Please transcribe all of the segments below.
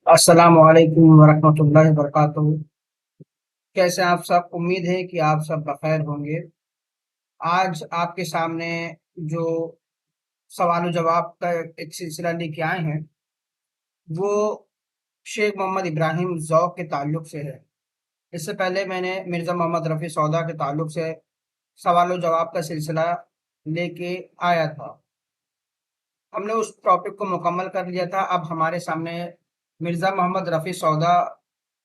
अस्सलाम वालेकुम वरहमतुल्लाहि वबरकातुहू। कैसे आप सब? उम्मीद है कि आप सब बखैर होंगे। आज आपके सामने जो सवाल जवाब का एक सिलसिला लेके आए हैं वो शेख मोहम्मद इब्राहिम ज़ौक़ के ताल्लुक से है। इससे पहले मैंने मिर्ज़ा मोहम्मद रफ़ी सौदा के ताल्लुक से सवाल जवाब का सिलसिला लेके आया था। हमने उस टॉपिक को मुकम्मल कर लिया था। अब हमारे सामने मिर्ज़ा मोहम्मद रफ़ी सौदा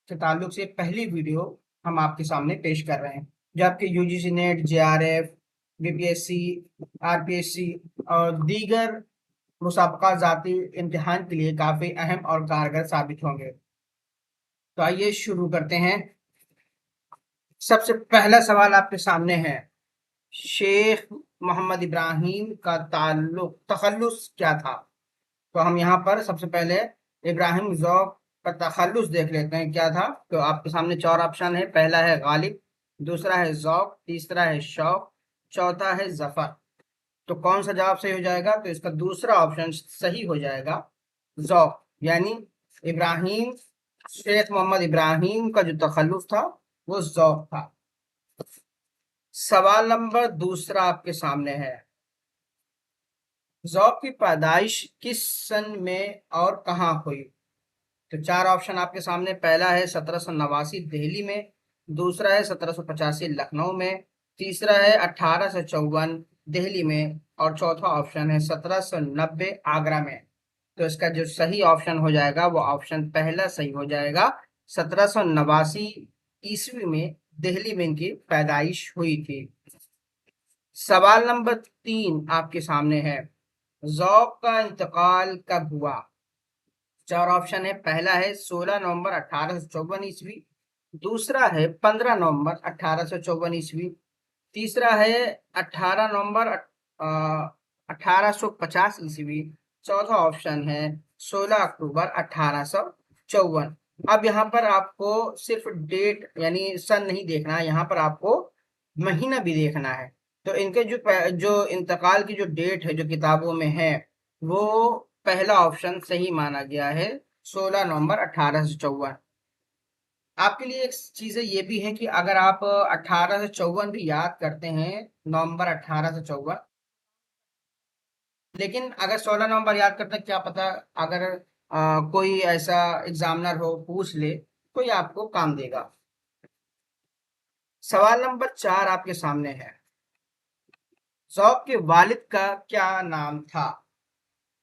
के ताल्लुक से पहली वीडियो हम आपके सामने पेश कर रहे हैं, जो आपके UGC net, JRF, BPSC, RPSC और दीगर मुसाबका ज़ाती इम्तिहान के लिए काफ़ी अहम और कारगर साबित होंगे। तो आइए शुरू करते हैं। सबसे पहला सवाल आपके सामने है, शेख मोहम्मद इब्राहिम का तखल्लुस क्या था? तो हम यहाँ पर सबसे पहले इब्राहिम ज़ौक़ का तखल्लुस देख लेते हैं क्या था। तो आपके सामने चार ऑप्शन है। पहला है गालिब, दूसरा है ज़ौक़, तीसरा है शौक़, चौथा है ज़फ़र। तो कौन सा जवाब सही हो जाएगा? तो इसका दूसरा ऑप्शन सही हो जाएगा, ज़ौक़। यानी इब्राहिम, शेख मोहम्मद इब्राहिम का जो तखल्लुस था वो ज़ौक़ था। सवाल नंबर दूसरा आपके सामने है, ज़ौक़ की पैदाइश किस सन में और कहाँ हुई? तो चार ऑप्शन आपके सामने। पहला है 1789 दिल्ली में, दूसरा है 1785 लखनऊ में, तीसरा है 1854 दिल्ली में और चौथा ऑप्शन है 1790 आगरा में। तो इसका जो सही ऑप्शन हो जाएगा वो ऑप्शन पहला सही हो जाएगा। 1789 ईस्वी में दिल्ली में इनकी पैदाइश हुई थी। सवाल नंबर 3 आपके सामने है, ज़ौक़ का इंतकाल कब हुआ? चार ऑप्शन है। पहला है 16 नवंबर 1854 ईस्वी, दूसरा है 15 नवंबर 1854 ईस्वी, तीसरा है 18 नवंबर 1850 ईस्वी, चौथा ऑप्शन है 16 अक्टूबर 1854। अब यहाँ पर आपको सिर्फ डेट यानी सन नहीं देखना है, यहाँ पर आपको महीना भी देखना है। तो इनके जो इंतकाल की जो डेट है जो किताबों में है वो पहला ऑप्शन सही माना गया है, 16 नवंबर 1854। आपके लिए एक चीज़ें ये भी है कि अगर आप 1854 भी याद करते हैं, नवंबर 1854, लेकिन अगर 16 नवंबर याद करते हैं, क्या पता अगर कोई ऐसा एग्जामिनर हो पूछ ले तो ये आपको काम देगा। सवाल नंबर 4 आपके सामने है, ज़ौक़ के वालिद का क्या नाम था?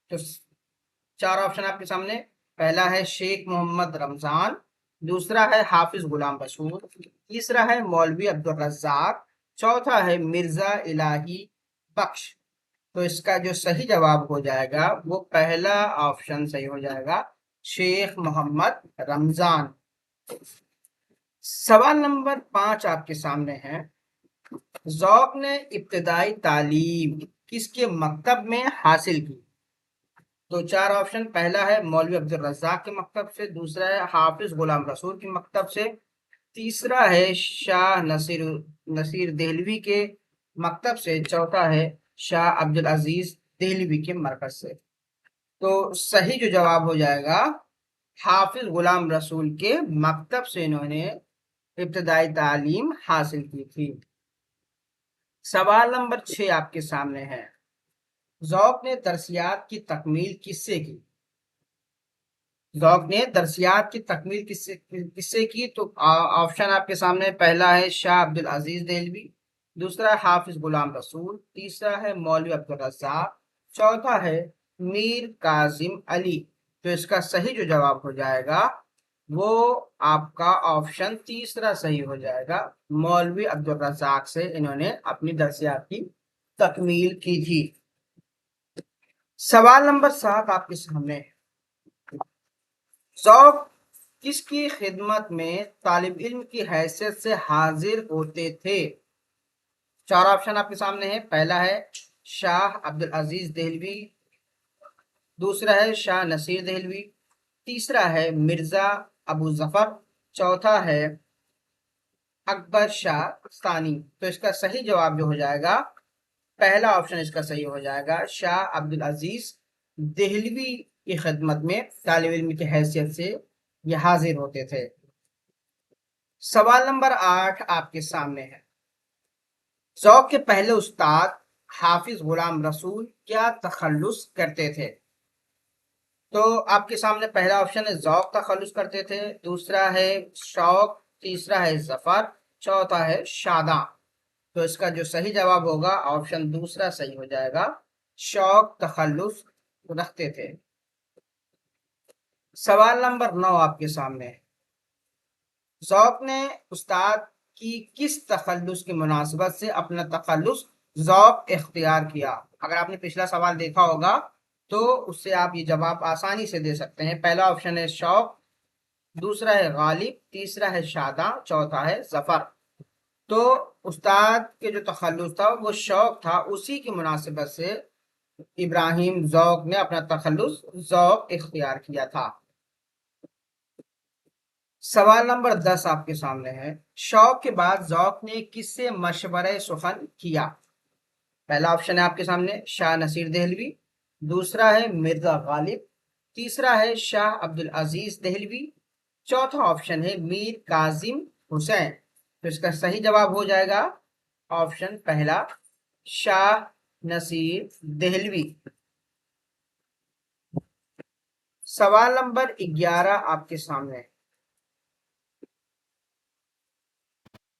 तो चार ऑप्शन आपके सामने। पहला है शेख मोहम्मद रमजान, दूसरा है हाफिज गुलाम रसूल, तीसरा है मौलवी अब्दुल रज़्ज़ाक, चौथा है मिर्जा इलाही बख्श। तो इसका जो सही जवाब हो जाएगा वो पहला ऑप्शन सही हो जाएगा, शेख मोहम्मद रमजान। सवाल नंबर 5 आपके सामने है, ज़ौक़ ने इब्तिदाई तालीम किसके मकतब में हासिल की? तो चार ऑप्शन। पहला है मौलवी अब्दुल रज़्ज़ाक के मकतब से, दूसरा है हाफिज गुलाम रसूल के मकतब से, तीसरा है शाह नसीर देहलवी के मकतब से, चौथा है शाह अब्दुल अजीज देहलवी के मरकज से। तो सही जो जवाब हो जाएगा, हाफिज गुलाम रसूल के मकतब से इन्होंने इब्तिदाई तालीम हासिल की थी। सवाल नंबर 6 आपके सामने है, ज़ौक़ ने दरसियात की तकमील किससे की? ज़ौक़ ने दरसियात की तकमील किससे की? तो ऑप्शन आपके सामने। पहला है शाह अब्दुल अजीज देहलवी, दूसरा है हाफिज गुलाम रसूल, तीसरा है मौलवी अब्दुल रज़्ज़ाक, चौथा है मीर कासिम अली। तो इसका सही जो जवाब हो जाएगा वो आपका ऑप्शन तीसरा सही हो जाएगा, मौलवी अब्दुल रज़्ज़ाक से इन्होंने अपनी दरसियात की तकमील की थी। सवाल नंबर 7 आपके सामने है, ज़ौक़ किसकी खिदमत में तालिब इल्म की हैसियत से हाजिर होते थे? चार ऑप्शन आपके सामने है। पहला है शाह अब्दुल अजीज देहलवी, दूसरा है शाह नसीर देहलवी, तीसरा है मिर्जा अबू जफर, चौथा है अकबर शाह सानी। तो इसका सही जवाब जो हो जाएगा, पहला ऑप्शन इसका सही हो जाएगा, शाह अब्दुल अजीज देहलवी की खिदमत में तालिब इल्म की हैसियत से یہ حاضر ہوتے تھے۔ سوال نمبر 8 آپ کے سامنے ہے، ذوق کے پہلے استاد حافظ غلام رسول کیا تخلص کرتے تھے؟ تو آپ کے سامنے پہلا آپشن ہے ذوق تخلص کرتے تھے، دوسرا ہے شوق، تیسرا ہے ظفر، چوتھا ہے شاداں۔ تو اس کا جو صحیح جواب ہوگا آپشن دوسرا صحیح ہو جائے گا، شوق تخلص رکھتے تھے۔ سوال نمبر 9 آپ کے سامنے ہے، ذوق نے استاد کی کس تخلص کی مناسبت سے اپنا تخلص ذوق اختیار کیا؟ اگر آپ نے پچھلا سوال دیکھا ہوگا تو اس سے آپ یہ جواب آسانی سے دے سکتے ہیں۔ پہلا آپشن ہے شوق، دوسرا ہے غالب، تیسرا ہے شاداں، چوتھا ہے ظفر۔ تو استاد کے جو تخلص تھا وہ شوق تھا، اسی کی مناسبت سے ابراہیم ذوق نے اپنا تخلص ذوق اختیار کیا تھا۔ سوال نمبر 10 آپ کے سامنے ہے، شوق کے بعد ذوق نے کس سے مشورہ سخن کیا؟ پہلا آپشن ہے آپ کے سامنے شاہ نصیر دہلوی، دوسرا ہے مرزا غالب، تیسرا ہے شاہ عبدالعزیز دہلوی، چوتھا آپشن ہے میر کاظم حسین۔ تو اس کا صحیح جواب ہو جائے گا آپشن پہلا، شاہ نصیر دہلوی۔ سوال نمبر 11 آپ کے سامنے،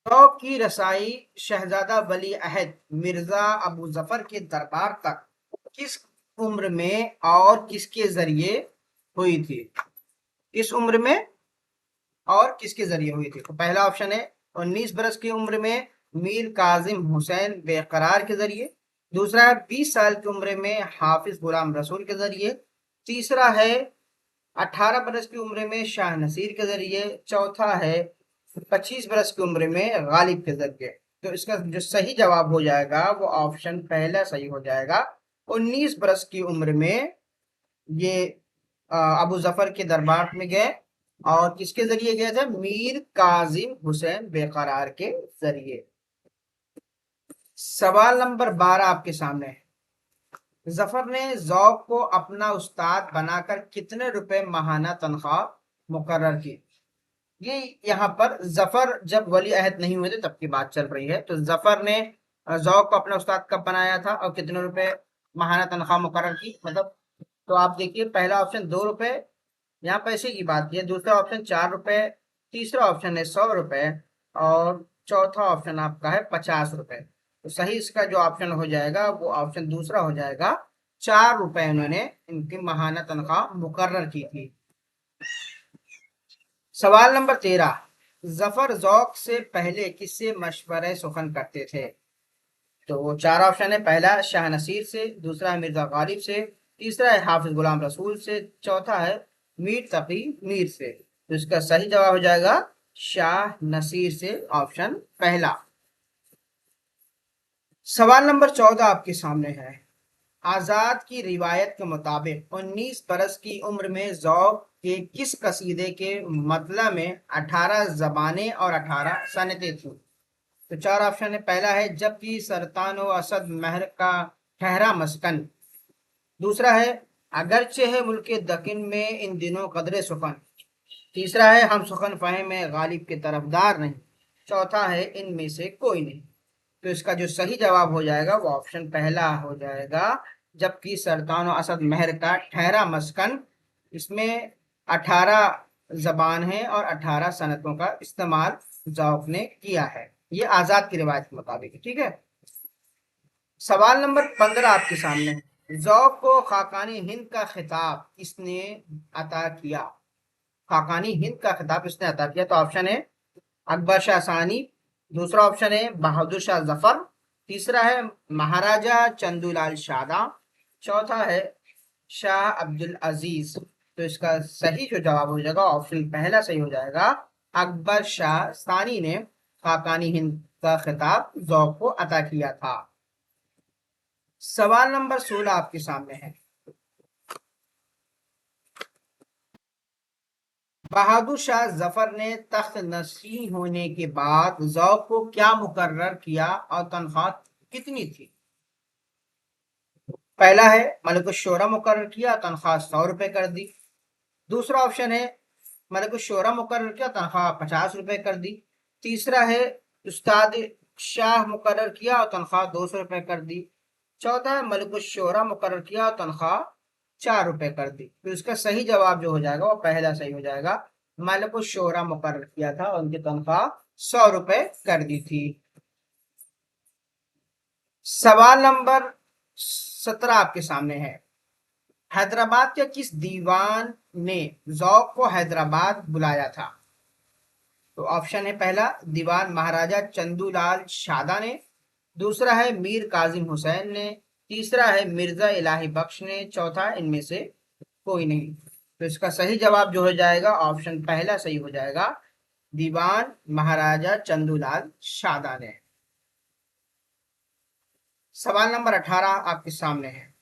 ذوق کی رسائی شہزادہ ولی عہد مرزا ابو ظفر کے دربار تک کس عمر میں اور کس کے ذریعے ہوئی تھی؟ کس عمر میں اور کس کے ذریعے ہوئی تھی؟ تو پہلا آپشن ہے 19 برس کی عمر میں میر کاظم حسین بے قرار کے ذریعے، دوسرا ہے 20 سال کی عمر میں حافظ غلام رسول کے ذریعے، تیسرا ہے 18 برس کی عمر میں شاہ نصیر کے ذریعے، چوتھا ہے 25 برس کی عمر میں غالب کے ذریعے۔ تو اس کا جو صحیح جواب ہو جائے گا وہ آپشن پہلا صحیح ہو جائے گا، 19 برس کی عمر میں یہ ابو ظفر کے دربار میں گئے، اور کس کے ذریعے گئے تھے؟ میر کاظم حسین بے قرار کے ذریعے۔ سوال نمبر 12 آپ کے سامنے ہے، ظفر نے ذوق کو اپنا استاد بنا کر کتنے روپے ماہانہ تنخواہ مقرر کی؟ یہ یہاں پر ظفر جب ولی عہد نہیں ہوئے تھے تب کی بات چل رہی ہے۔ تو ظفر نے ذوق کو اپنا استاد کب بنایا تھا اور کتنے روپے ماہانہ تنخواہ مقرر کی؟ مطلب تو آپ دیکھیے پہلا آپشن 2 روپے، یہاں پیسے کی بات کی ہے، دوسرا آپشن 4 روپے، تیسرا آپشن ہے 100 روپے، اور چوتھا آپشن آپ کا ہے 50 روپے۔ تو صحیح اس کا جو آپشن ہو جائے گا وہ آپشن دوسرا ہو جائے گا، 4 روپے انہوں نے ان کی ماہانہ تنخواہ مقرر کی تھی۔ سوال نمبر 13، ظفر ذوق سے پہلے کس سے مشورہ سخن کرتے تھے؟ تو وہ 4 آپشن ہے، پہلا شاہ نصیر سے، دوسرا ہے مرزا غالب سے، تیسرا ہے حافظ غلام رسول سے، چوتھا ہے میر تقی میر سے۔ تو اس کا صحیح جواب ہو جائے گا شاہ نصیر سے، آپشن پہلا۔ سوال نمبر 14 آپ کے سامنے ہے، آزاد کی روایت کے مطابق 19 برس کی عمر میں ذوق کے کس قصیدے کے مطلع میں 18 زبانیں اور 18 سنتیں تھیں؟ تو 4 آپشن ہے، پہلا ہے جب کی سرطان و اسد مہر کا ٹھہرا مسکن، دوسرا ہے اگرچہ ہے ملک دکن میں ان دنوں قدر سخن، تیسرا ہے ہم سخن فہم غالب کے طرفدار نہیں، چوتھا ہے ان میں سے کوئی نہیں۔ تو اس کا جو صحیح جواب ہو جائے گا وہ آپشن پہلا ہو جائے گا، جبکہ سرطان و اسد مہر کا ٹھہرا مسکن، اس میں 18 زبان ہیں اور 18 سنتوں کا استعمال ذوق نے کیا ہے، یہ آزاد کی روایت کے مطابق ہے، ٹھیک ہے۔ سوال نمبر 15 آپ کے سامنے ہے، ذوق کو خاقانی ہند کا خطاب کس نے عطا کیا؟ خاقانی ہند کا خطاب کس نے عطا کیا؟ تو آپشن ہے اکبر شاہ ثانی، دوسرا آپشن ہے بہادر شاہ ظفر، تیسرا ہے مہاراجہ چندو لال شاداں، چوتھا ہے شاہ عبدالعزیز۔ تو اس کا صحیح جو جواب ہو جائے گا آپشن پہلا صحیح ہو جائے گا، اکبر شاہ ثانی نے خاقانی ہند کا خطاب ذوق کو عطا کیا تھا۔ سوال نمبر 16 آپ کے سامنے ہے، بہادر شاہ ظفر نے تخت نشین ہونے کے بعد ذوق کو کیا مقرر کیا اور تنخواہ کتنی تھی؟ پہلا ہے ملک الشعراء مقرر کیا، تنخواہ 100 روپے کر دی، دوسرا آپشن ہے मलिक शोरा मुकर्रर किया, तनख्वाह 50 रुपए कर दी। तीसरा है उस्ताद शाह मुकर्रर किया और तनख्वाह 200 रुपए कर दी। चौथा है मलिक शोरा मुकर्रर किया और तनख्वाह 4 रुपए कर दी। तो इसका सही जवाब जो हो जाएगा वो पहला सही हो जाएगा। मलिक शोरा मुकर्रर किया था और उनकी तनख्वाह 100 रुपए कर दी थी। सवाल नंबर 17 आपके सामने है। हैदराबाद के किस दीवान ने ज़ौक़ को हैदराबाद बुलाया था? तो ऑप्शन है, पहला दीवान महाराजा चंदूलाल शादा ने, दूसरा है मीर काजिम हुसैन ने, तीसरा है मिर्जा इलाही बख्श ने, चौथा इनमें से कोई नहीं। तो इसका सही जवाब जो हो जाएगा ऑप्शन पहला सही हो जाएगा, दीवान महाराजा चंदूलाल शादा ने। सवाल नंबर 18 आपके सामने है।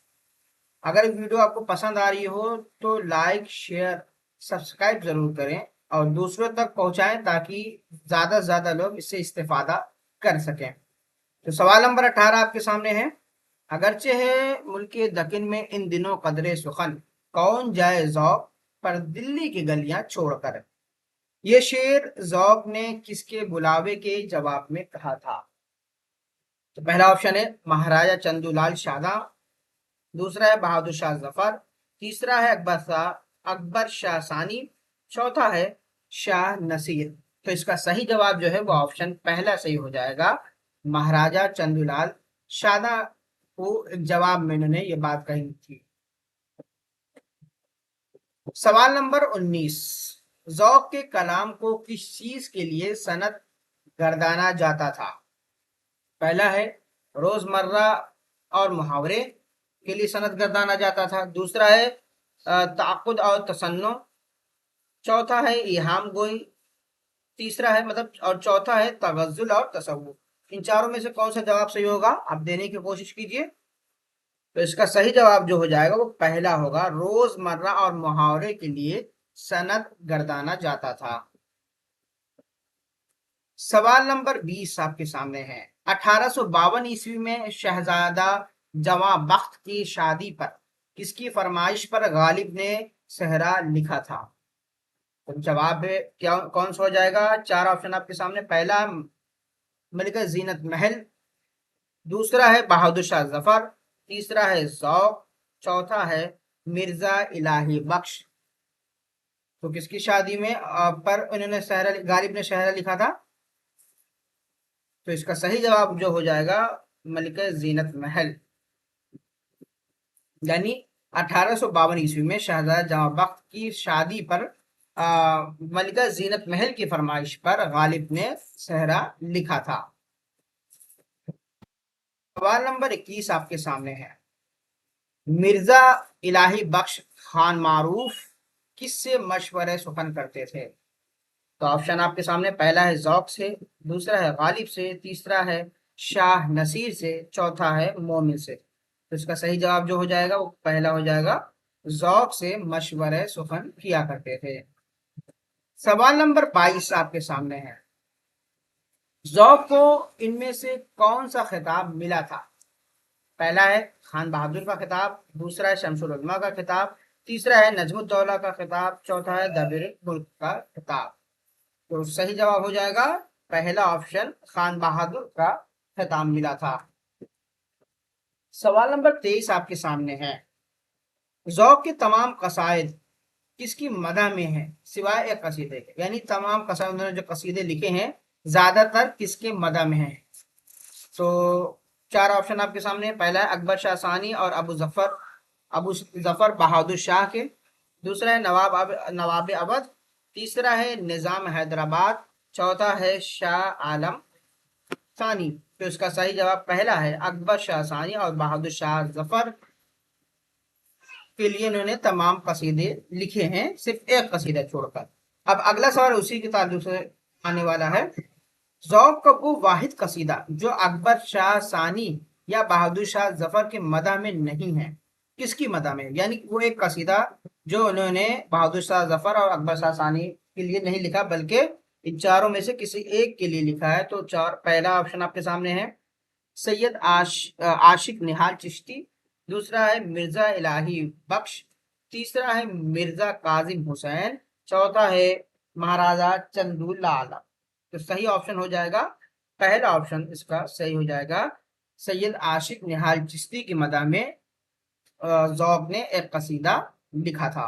अगर वीडियो आपको पसंद आ रही हो तो लाइक शेयर सब्सक्राइब जरूर करें और दूसरों तक पहुंचाएं ताकि ज्यादा से ज्यादा लोग इससे इस्तेफादा कर सकें। तो सवाल नंबर 18 आपके सामने है। अगरचे है मुल्क दकिन में इन दिनों कदरे सुखन, कौन जाए ज़ौक़ पर दिल्ली की गलियां छोड़कर। ये शेर ज़ौक़ ने किसके बुलावे के जवाब में कहा था? तो पहला ऑप्शन है महाराजा चंदूलाल शादा, दूसरा है बहादुर शाह जफर, तीसरा है अकबर शाह सानी, चौथा है शाह नसीर। तो इसका सही जवाब जो है वो ऑप्शन पहला सही हो जाएगा, महाराजा चंदूलाल शादा को जवाब में इन्होंने ये बात कही थी। सवाल नंबर 19, ज़ौक़ के कलाम को किस चीज के लिए सनद गर्दाना जाता था? पहला है रोजमर्रा और मुहावरे के लिए सनद गर्दाना जाता था, दूसरा है ताक़ुद और तसन्नो, चौथा है इहाम गोई, तीसरा है और चौथा है तगज़्ज़ुल और तसव्वुफ़। इन चारों में से कौन सा जवाब सही होगा आप देने की कोशिश कीजिए। तो इसका सही जवाब जो हो जाएगा वो पहला होगा, रोजमर्रा और मुहावरे के लिए सनद गर्दाना जाता था। सवाल नंबर 20 आपके सामने है। 1852 ईस्वी में शहजादा जवां बख्त की शादी पर किसकी फरमाइश पर गालिब ने सहरा लिखा था? तो जवाब क्या कौन सा हो जाएगा? चार ऑप्शन आपके सामने। पहला मलिका जीनत महल, दूसरा है बहादुर शाह जफर, तीसरा है ज़ौक़, चौथा है मिर्जा इलाही बख्श। तो किसकी शादी में पर उन्होंने गालिब ने शहरा लिखा था? तो इसका सही जवाब जो हो जाएगा मलिका जीनत महल, यानी 1852 ईस्वी में शहजादा जवां बख्त की शादी पर मलिका जीनत महल की फरमाइश पर गालिब ने सहरा लिखा था। सवाल नंबर 21 आपके सामने है। मिर्जा इलाही बख्श खान मारूफ किससे मशवरे सुखन करते थे? तो ऑप्शन आपके सामने। पहला है ज़ौक़ से, दूसरा है गालिब से, तीसरा है शाह नसीर से, चौथा है मोमिन से। तो इसका सही जवाब जो हो जाएगा वो पहला हो जाएगा, ज़ौक़ से मशवरे सुखन किया करते थे। सवाल नंबर 22 आपके सामने है। ज़ौक़ को इनमें से कौन सा खिताब मिला था? पहला है खान बहादुर का खिताब, दूसरा है शमसुल उलमा का खिताब, तीसरा है नजमुद्दौला का खिताब, चौथा है दबीर मुल्क का खिताब। तो सही जवाब हो जाएगा पहला ऑप्शन, खान बहादुर का खिताब मिला था। सवाल नंबर 23 आपके सामने है। ज़ौक़ के तमाम कसायद किसकी मदह में है सिवाय एक कसीदे के? यानी तमाम कसायद उन्होंने जो कसीदे लिखे हैं ज्यादातर किसके मदह में है? तो चार ऑप्शन आपके सामने। पहला है अकबर शाह सानी और अबू जफर बहादुर शाह के, दूसरा है नवाब अवध, तीसरा है निजाम हैदराबाद, चौथा है शाह आलम सानी। तो इसका सही जवाब पहला है अकबर शाह सानी और बहादुर शाह जफर के लिए इन्होंने तमाम कसीदे लिखे हैं, सिर्फ एक कसीदा छोड़कर। अब अगला सवाल उसी के ताल्लुक से आने वाला है। ज़ौक़ का वो वाहिद कसीदा जो अकबर शाह सानी या बहादुर शाह जफर के मदह में नहीं है, किसकी मदह में? यानी वो एक कसीदा जो उन्होंने बहादुर शाह जफर और अकबर शाह सानी के लिए नहीं लिखा बल्कि इन चारों में से किसी एक के लिए लिखा है। तो पहला ऑप्शन आपके सामने है सैयद आशिक निहाल चिश्ती, दूसरा है मिर्जा इलाही बख्श, तीसरा है मिर्जा काजिम हुसैन, चौथा है महाराजा चंदू लाला। तो सही ऑप्शन हो जाएगा पहला ऑप्शन, इसका सही हो जाएगा सैयद आशिक निहाल चिश्ती की मदा में ज़ौक़ ने एक कसीदा लिखा था।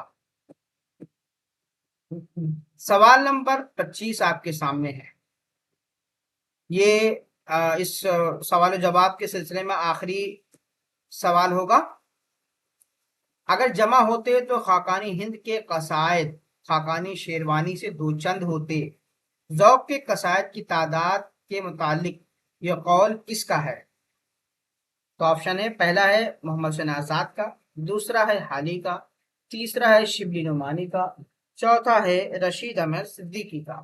सवाल नंबर 25 आपके सामने है। ये इस सवाल जवाब के सिलसिले में आखिरी सवाल होगा। अगर जमा होते तो खाकानी हिंद के कसायद खाकानी शेरवानी से दो चंद होते। ज़ौक़ के कसायद की तादाद के मुतालिक यह कौल किसका है? तो ऑप्शन है, पहला है मोहम्मद हुसैन आज़ाद का, दूसरा है हाली का, तीसरा है शिबली नुमानी का, चौथा है रशीद अहमद सिद्दीकी का।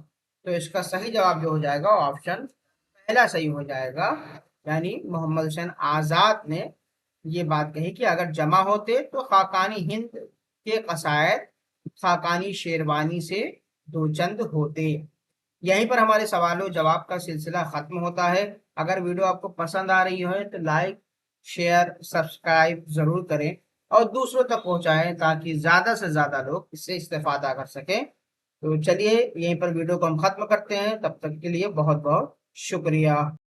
तो इसका सही जवाब जो हो जाएगा ऑप्शन पहला सही हो जाएगा, यानी मोहम्मद हुसैन आज़ाद ने ये बात कही कि अगर जमा होते तो खाकानी हिंद के कसायद खाकानी शेरवानी से दो चंद होते। यहीं पर हमारे सवालों जवाब का सिलसिला खत्म होता है। अगर वीडियो आपको पसंद आ रही है तो लाइक शेयर सब्सक्राइब जरूर करें और दूसरों तक पहुंचाएं ताकि ज्यादा से ज्यादा लोग इससे इस्तेफादा कर सकें। तो चलिए यहीं पर वीडियो को हम खत्म करते हैं, तब तक के लिए बहुत बहुत शुक्रिया।